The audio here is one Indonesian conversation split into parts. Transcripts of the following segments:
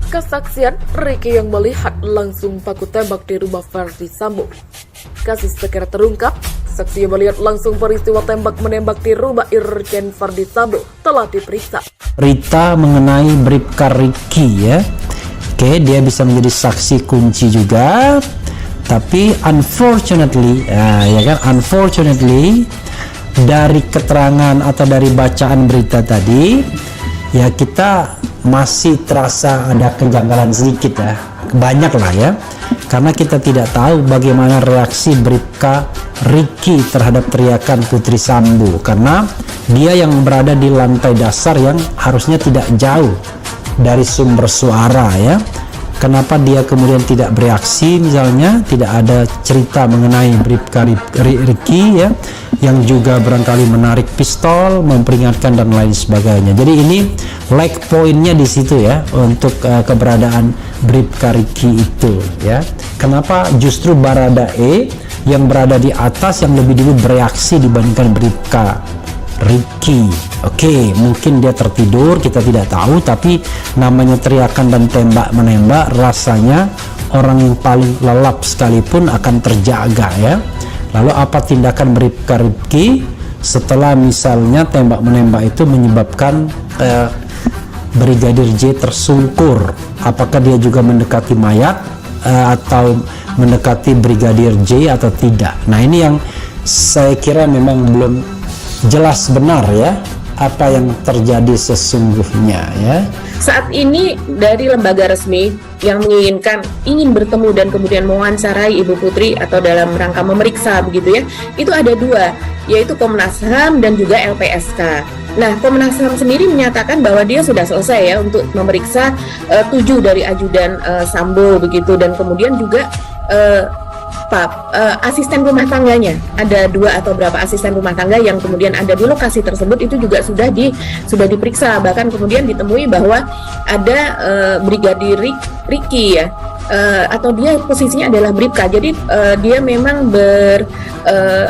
Kesaksian Ricky yang melihat langsung baku tembak di rumah Verdi Sambo. Kasus segera terungkap. Saksi yang melihat langsung peristiwa tembak-menembak di rumah Irjen Verdi Sambo telah diperiksa. Berita mengenai Bribka Ricky ya. Oke, dia bisa menjadi saksi kunci juga. Tapi unfortunately, unfortunately dari keterangan atau dari bacaan berita tadi, ya kita masih terasa ada kejanggalan sedikit ya, banyak lah ya, karena kita tidak tahu bagaimana reaksi Bribka Ricky terhadap teriakan Putri Sambo, karena dia yang berada di lantai dasar yang harusnya tidak jauh dari sumber suara ya. Kenapa dia kemudian tidak bereaksi, misalnya tidak ada cerita mengenai Bribka Ricky ya, yang juga barangkali menarik pistol, memperingatkan dan lain sebagainya. Jadi ini like pointnya di situ ya, untuk keberadaan Bribka Ricky itu ya. Kenapa justru Baradae yang berada di atas yang lebih dulu bereaksi dibandingkan Bribka Ricky? Oke, mungkin dia tertidur, kita tidak tahu, tapi namanya teriakan dan tembak menembak, rasanya orang yang paling lelap sekalipun akan terjaga ya. Lalu apa tindakan Bribka Ricky setelah misalnya tembak menembak itu menyebabkan Brigadir J tersungkur? Apakah dia juga mendekati mayat atau mendekati Brigadir J atau tidak? Nah, ini yang saya kira memang belum jelas benar ya, apa yang terjadi sesungguhnya ya. Saat ini dari lembaga resmi yang ingin bertemu dan kemudian mewawancarai Ibu Putri atau dalam rangka memeriksa begitu ya, itu ada dua, yaitu Komnas HAM dan juga LPSK. Nah, Komnas HAM sendiri menyatakan bahwa dia sudah selesai ya untuk memeriksa 7 dari ajudan Sambo begitu, dan kemudian juga asisten rumah tangganya, ada 2 atau berapa asisten rumah tangga yang kemudian ada di lokasi tersebut, itu juga sudah diperiksa. Bahkan kemudian ditemui bahwa ada Brigadir Ricky ya, atau dia posisinya adalah Bribka. Jadi dia memang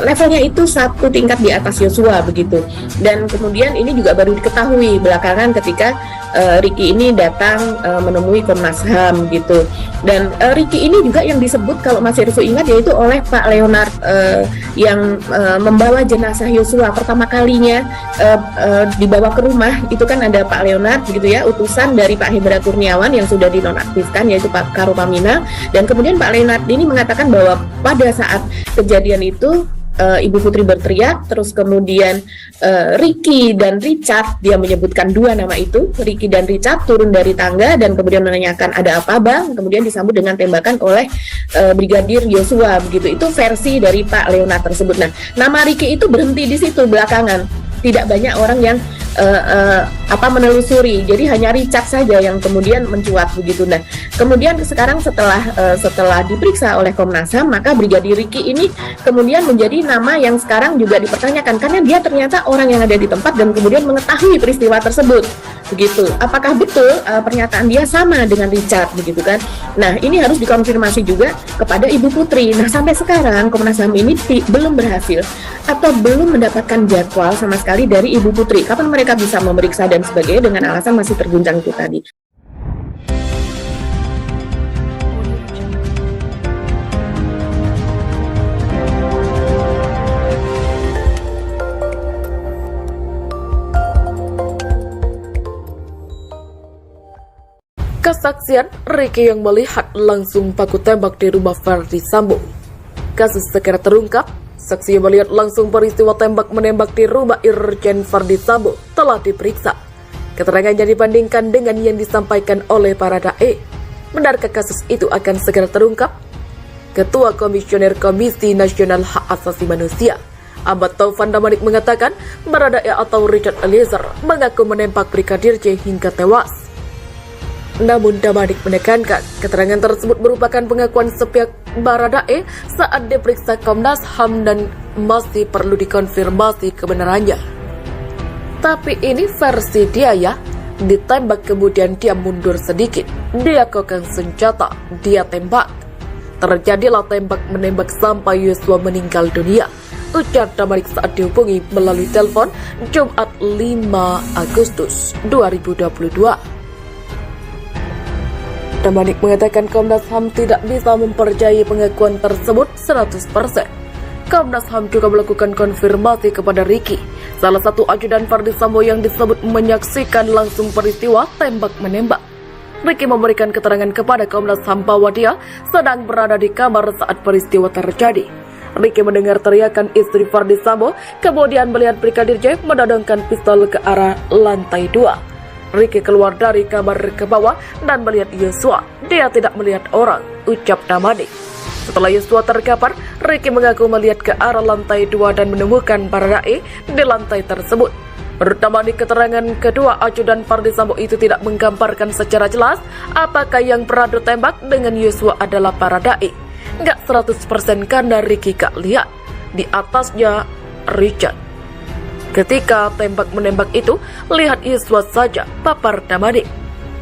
levelnya itu 1 tingkat di atas Yosua begitu. Dan kemudian ini juga baru diketahui belakangan ketika Ricky ini datang menemui Komnas HAM gitu. Dan Ricky ini juga yang disebut, kalau Mas Irfo ingat, yaitu oleh Pak Leonard yang membawa jenazah Yosua pertama kalinya dibawa ke rumah. Itu kan ada Pak Leonard gitu ya, utusan dari Pak Hendra Kurniawan yang sudah dinonaktifkan, yaitu Pak Karupamina. Dan kemudian Pak Leonard ini mengatakan bahwa pada saat kejadian itu Ibu Putri berteriak, terus kemudian Ricky dan Richard, dia menyebutkan 2 nama itu, Ricky dan Richard turun dari tangga dan kemudian menanyakan ada apa bang, kemudian disambut dengan tembakan oleh Brigadir Yosua begitu. Itu versi dari Pak Leonard tersebut. Nah, nama Ricky itu berhenti di situ belakangan, tidak banyak orang yang menelusuri, jadi hanya Richard saja yang kemudian mencuat begitu. Nah, kemudian sekarang setelah diperiksa oleh Komnas HAM, maka Brigadir Ricky ini kemudian menjadi nama yang sekarang juga dipertanyakan, karena dia ternyata orang yang ada di tempat dan kemudian mengetahui peristiwa tersebut begitu. Apakah betul pernyataan dia sama dengan Richard begitu kan? Nah, ini harus dikonfirmasi juga kepada Ibu Putri. Nah, sampai sekarang Komnas HAM ini belum berhasil atau belum mendapatkan jadwal sama sekali dari Ibu Putri kapan mereka bisa memeriksa dan sebagainya, dengan alasan masih terguncang itu tadi. Kesaksian Ricky yang melihat langsung baku tembak di rumah Verdi Sambo. Kasus segera terungkap. Saksi yang melihat langsung peristiwa tembak-menembak di rumah Irjen Verdi Sambo telah diperiksa. Keterangannya dibandingkan dengan yang disampaikan oleh Baradae. Benarkah kasus itu akan segera terungkap? Ketua Komisioner Komisi Nasional Hak Asasi Manusia, Ahmad Taufan Damanik, mengatakan Baradae atau Richard Eliezer mengaku menembak Brigadir J hingga tewas. Namun Damanik menekankan keterangan tersebut merupakan pengakuan sepihak Baradae saat diperiksa Komnas HAM dan masih perlu dikonfirmasi kebenarannya. Tapi ini versi dia ya, ditembak kemudian dia mundur sedikit, dia kokang senjata, dia tembak. Terjadilah tembak-menembak sampai Yosua meninggal dunia, ujar Damanik saat dihubungi melalui telepon Jumat 5 Agustus 2022. Damanik mengatakan Komnas HAM tidak bisa mempercayai pengakuan tersebut 100%. Komnas HAM juga melakukan konfirmasi kepada Ricky, salah satu ajudan Ferdi Sambo yang disebut menyaksikan langsung peristiwa tembak-menembak. Ricky memberikan keterangan kepada Komnas HAM bahwa dia sedang berada di kamar saat peristiwa terjadi. Ricky mendengar teriakan istri Ferdi Sambo, kemudian melihat Brigadir J menodongkan pistol ke arah lantai 2. Ricky keluar dari kamar ke bawah dan melihat Yosua. Dia tidak melihat orang, ucap Damanik. Setelah Yosua terkapar, Ricky mengaku melihat ke arah lantai 2 dan menemukan Baradae di lantai tersebut. Menurut Damanik, keterangan kedua ajudan Ferdi Sambo itu tidak menggambarkan secara jelas apakah yang beradu tembak dengan Yosua adalah Baradae. Nggak 100% karena Ricky gak lihat. Di atasnya Richard. Ketika tembak-menembak itu, lihat Yosua saja, papar Damanik.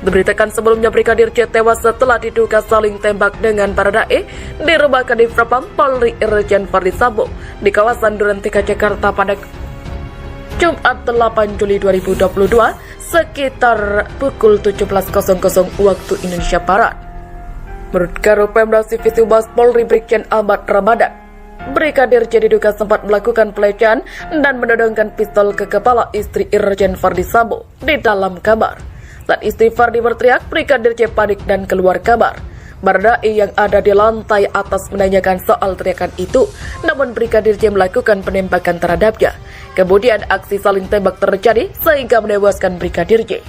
Diberitakan sebelumnya Brigadir J tewas setelah diduga saling tembak dengan Baradae di rumah Kadif Propam Polri Irjen Ferdi Sambo di kawasan Duren 3 Jakarta pada Jumat 8 Juli 2022 sekitar pukul 17.00 waktu Indonesia Barat. Menurut Karo Pemda Divisi Humas Polri Brigjen Ahmad Ramadan, Brigadir J diduga sempat melakukan pelecehan dan menodongkan pistol ke kepala istri Irjen Ferdi Sambo di dalam kamar. Saat istri Ferdi berteriak, Brigadir J panik dan keluar kamar. Baradae yang ada di lantai atas menanyakan soal teriakan itu, namun Brigadir J melakukan penembakan terhadapnya. Kemudian aksi saling tembak terjadi sehingga menewaskan Brigadir J.